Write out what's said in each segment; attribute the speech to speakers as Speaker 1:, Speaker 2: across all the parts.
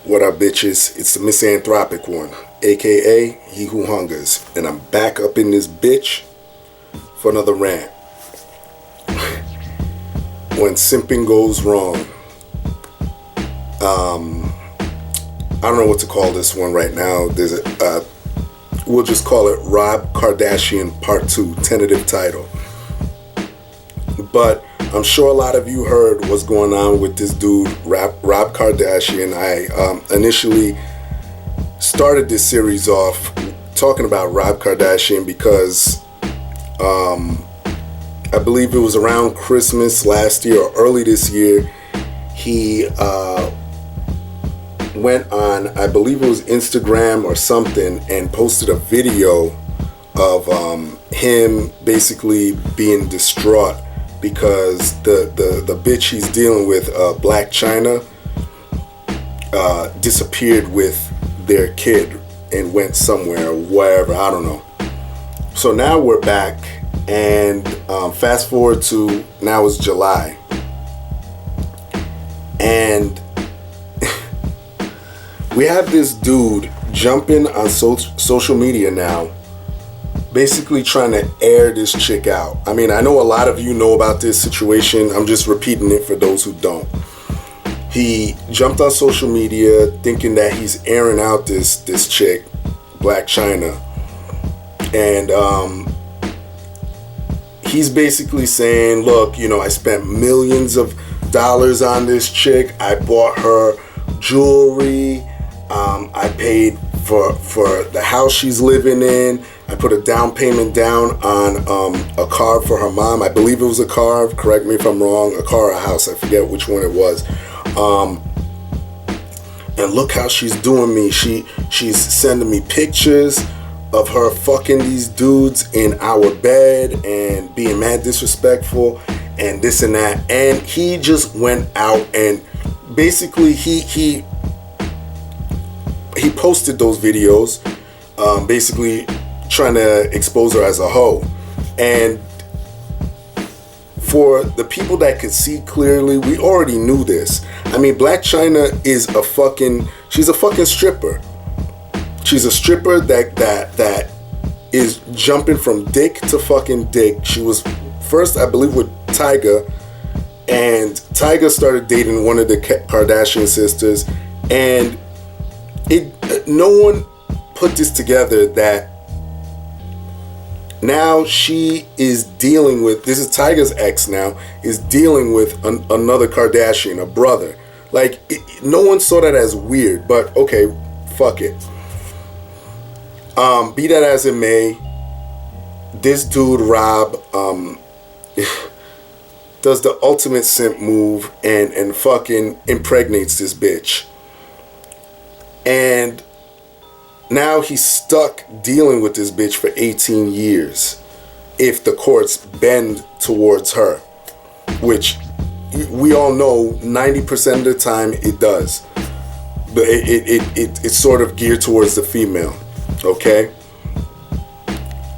Speaker 1: What up, bitches? It's the misanthropic one, aka He Who Hungers, and I'm back up in this bitch for another rant. When simping goes wrong, I don't know what to call this one right now. There's a, we'll just call it Rob Kardashian Part 2, tentative title. But I'm sure a lot of you heard what's going on with this dude, Rob Kardashian. I initially started this series off talking about Rob Kardashian because I believe it was around Christmas last year or early this year. He went on, I believe it was Instagram or something, and posted a video of him basically being distraught because the bitch he's dealing with, Blac Chyna, disappeared with their kid and went somewhere or wherever, I don't know. So now we're back, and fast forward to now it's July, and we have this dude jumping on social media now, basically trying to air this chick out. I mean, I know a lot of you know about this situation. I'm just repeating it for those who don't. He jumped on social media thinking that he's airing out this chick, Blac Chyna. And he's basically saying, look, you know, I spent millions of dollars on this chick. I bought her jewelry. I paid for the house she's living in. I put a down payment down on a car for her mom. I believe it was a car. Correct me if I'm wrong. A car or a house. I forget which one it was. And look how she's doing me. She's sending me pictures of her fucking these dudes in our bed and being mad disrespectful and this and that. And he just went out and basically he posted those videos, basically trying to expose her as a hoe. And for the people that could see clearly, we already knew this. I mean, Blac Chyna is she's a fucking stripper. She's a stripper that is jumping from dick to fucking dick. She was first, I believe, with Tyga, and Tyga started dating one of the Kardashian sisters, and no one put this together that now she is dealing with, this is Tyga's ex now, is dealing with another Kardashian, a brother. Like, no one saw that as weird, but okay, fuck it. Be that as it may, this dude, Rob, does the ultimate simp move and fucking impregnates this bitch. And now he's stuck dealing with this bitch for 18 years if the courts bend towards her, which we all know 90% of the time it does. But it's sort of geared towards the female, okay?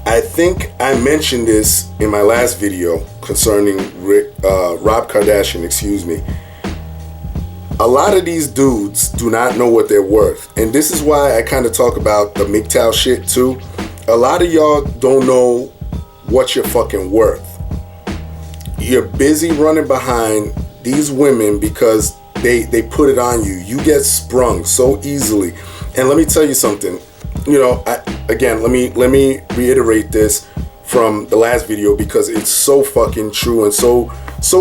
Speaker 1: I think I mentioned this in my last video concerning Rob Kardashian, excuse me. A lot of these dudes do not know what they're worth. And this is why I kind of talk about the MGTOW shit too. A lot of y'all don't know what you're fucking worth. You're busy running behind these women because they put it on you. You get sprung so easily. And let me tell you something. You know, again, let me reiterate this from the last video because it's so fucking true and so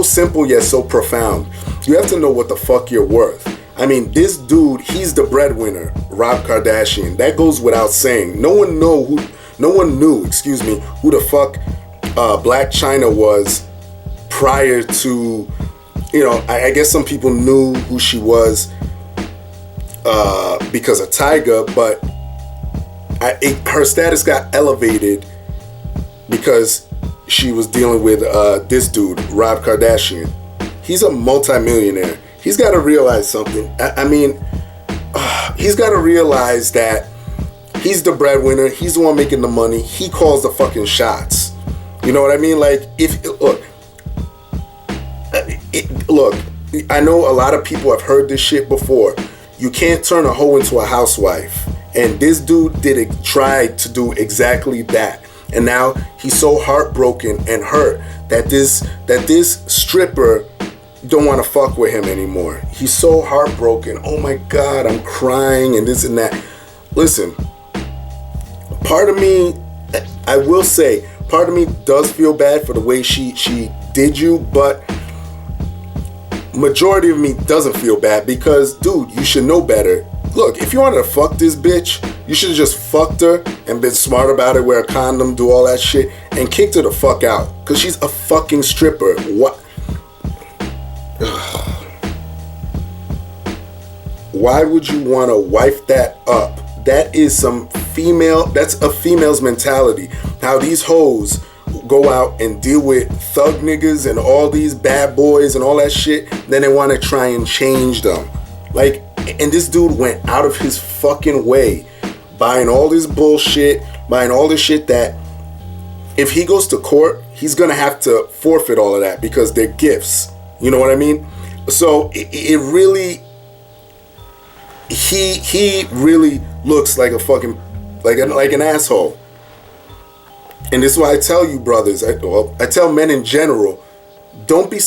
Speaker 1: simple yet so profound. You have to know what the fuck you're worth. I mean, this dude, he's the breadwinner, Rob Kardashian. That goes without saying. No one knew who the fuck Blac Chyna was prior to, you know, I guess some people knew who she was because of Tyga, but her status got elevated because she was dealing with this dude, Rob Kardashian. He's a multimillionaire. He's got to realize something. He's got to realize that he's the breadwinner. He's the one making the money. He calls the fucking shots. You know what I mean? Like, look, I know a lot of people have heard this shit before. You can't turn a hoe into a housewife. And this dude tried to do exactly that. And now he's so heartbroken and hurt that this stripper don't want to fuck with him anymore. He's so heartbroken. Oh my God, I'm crying and this and that. Listen, part of me, I will say, part of me does feel bad for the way she did you, but majority of me doesn't feel bad because, dude, you should know better. Look, if you wanted to fuck this bitch, you should have just fucked her and been smart about it, wear a condom, do all that shit, and kicked her the fuck out. Because she's a fucking stripper. What? Why would you want to wife that up? That's a female's mentality. How these hoes go out and deal with thug niggas and all these bad boys and all that shit, then they want to try and change them. Like, and this dude went out of his fucking way, buying all this bullshit, buying all this shit that if he goes to court, he's gonna have to forfeit all of that because they're gifts. You know what I mean? So it really, he really looks like a fucking, like an asshole. And this is why I tell you, brothers, I tell men in general, don't be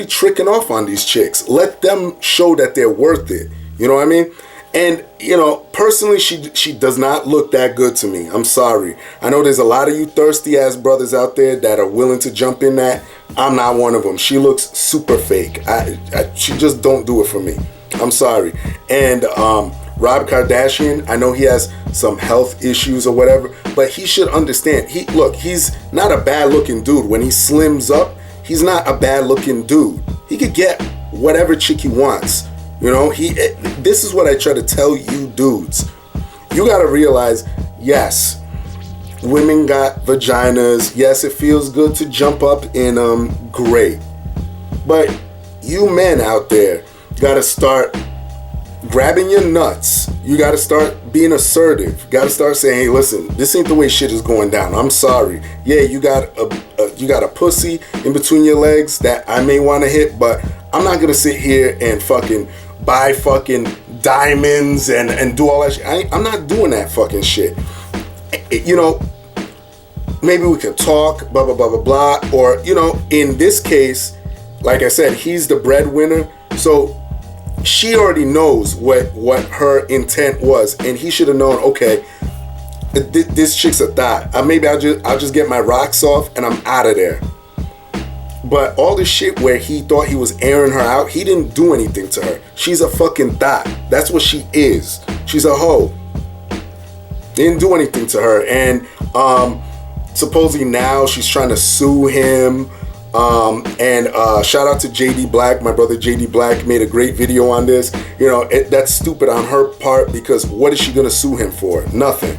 Speaker 1: tricking off on these chicks. Let them show that they're worth it. You know what I mean? And, you know, personally, she does not look that good to me. I'm sorry. I know there's a lot of you thirsty ass brothers out there that are willing to jump in that. I'm not one of them. She looks super fake. She just don't do it for me. I'm sorry. And Rob Kardashian, I know he has some health issues or whatever, but he should understand. He's not a bad looking dude. When he slims up, he's not a bad looking dude. He could get whatever chick he wants. You know, this is what I try to tell you dudes. You gotta realize, yes, women got vaginas. Yes, it feels good to jump up in them. Great. But you men out there gotta start grabbing your nuts. You gotta start being assertive. You gotta start saying, hey, listen, this ain't the way shit is going down. I'm sorry. Yeah, you got a pussy in between your legs that I may want to hit, but I'm not gonna sit here and fucking buy fucking diamonds and do all that shit. I'm not doing that fucking shit. You know, maybe we could talk, blah, blah, blah, blah, blah. Or, you know, in this case, like I said, he's the breadwinner. So she already knows what her intent was. And he should have known, okay, this chick's a thot. Maybe I'll just get my rocks off and I'm out of there. But all this shit where he thought he was airing her out, he didn't do anything to her. She's a fucking thot. That's what she is. She's a hoe. Didn't do anything to her. And supposedly now she's trying to sue him. And shout out to JD Blac. My brother JD Blac made a great video on this. You know, that's stupid on her part because what is she going to sue him for? Nothing.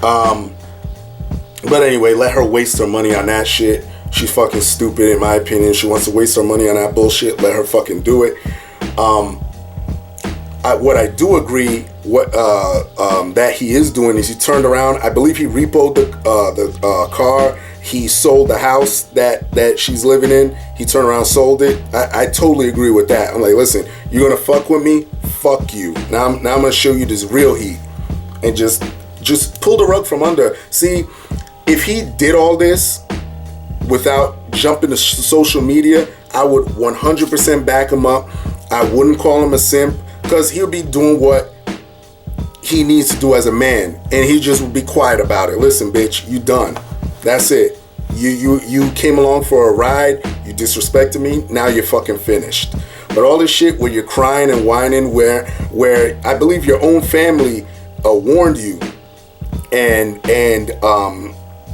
Speaker 1: But anyway, let her waste her money on that shit. She's fucking stupid in my opinion. She wants to waste her money on that bullshit. Let her fucking do it. What I do agree that he is doing is he turned around. I believe he repoed the car. He sold the house that she's living in. He turned around, sold it. I totally agree with that. I'm like, listen, you're gonna fuck with me? Fuck you. Now I'm gonna show you this real heat, and just pull the rug from under. See, if he did all this without jumping to social media, I would 100% back him up. I wouldn't call him a simp because he'll be doing what he needs to do as a man, and he just would be quiet about it. Listen, bitch, you done. That's it. You came along for a ride. You disrespected me. Now you're fucking finished. But all this shit where you're crying and whining, where I believe your own family warned you, and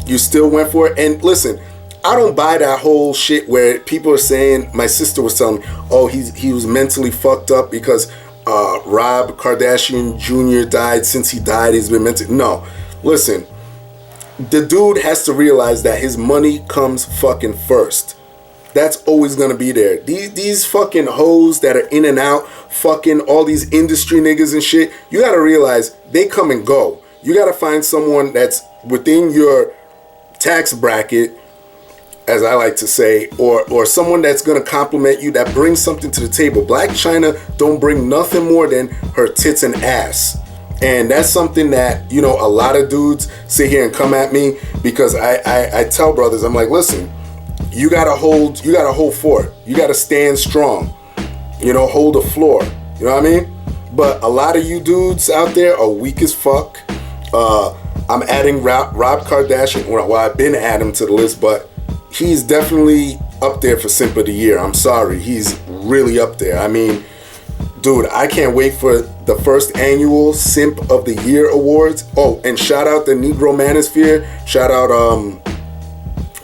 Speaker 1: you still went for it. And listen, I don't buy that whole shit where people are saying, my sister was telling me, oh, he was mentally fucked up because Rob Kardashian Jr. died. Since he died, he's been mentioned. No, listen. The dude has to realize that his money comes fucking first. That's always gonna be there. These fucking hoes that are in and out, fucking all these industry niggas and shit, you gotta realize they come and go. You gotta find someone that's within your tax bracket, as I like to say, or someone that's gonna compliment you, that brings something to the table. Blac Chyna don't bring nothing more than her tits and ass. And that's something that, you know, a lot of dudes sit here and come at me, because I tell brothers, I'm like, listen, you gotta hold fort. You gotta stand strong. You know, hold the floor. You know what I mean? But a lot of you dudes out there are weak as fuck. I'm adding Rob Kardashian. Well, I've been adding him to the list, but he's definitely up there for Simp of the Year. I'm sorry. He's really up there. I mean, dude, I can't wait for the first annual Simp of the Year awards. Oh, and shout out the Negro Manosphere. Shout out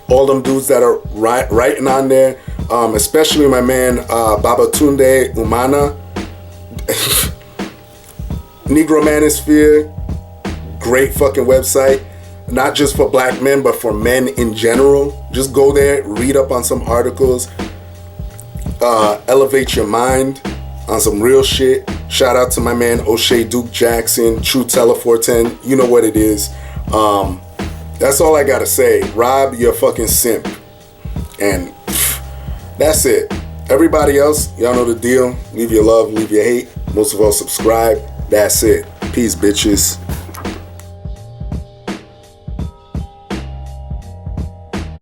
Speaker 1: all them dudes that are writing on there. Especially my man Babatunde Umana. Negro Manosphere, great fucking website. Not just for black men, but for men in general. Just go there, read up on some articles, elevate your mind on some real shit. Shout out to my man O'Shea Duke Jackson, True Teller 410. You know what it is. That's all I gotta say. Rob, you're a fucking simp. And that's it. Everybody else, y'all know the deal. Leave your love, leave your hate. Most of all, subscribe. That's it. Peace, bitches.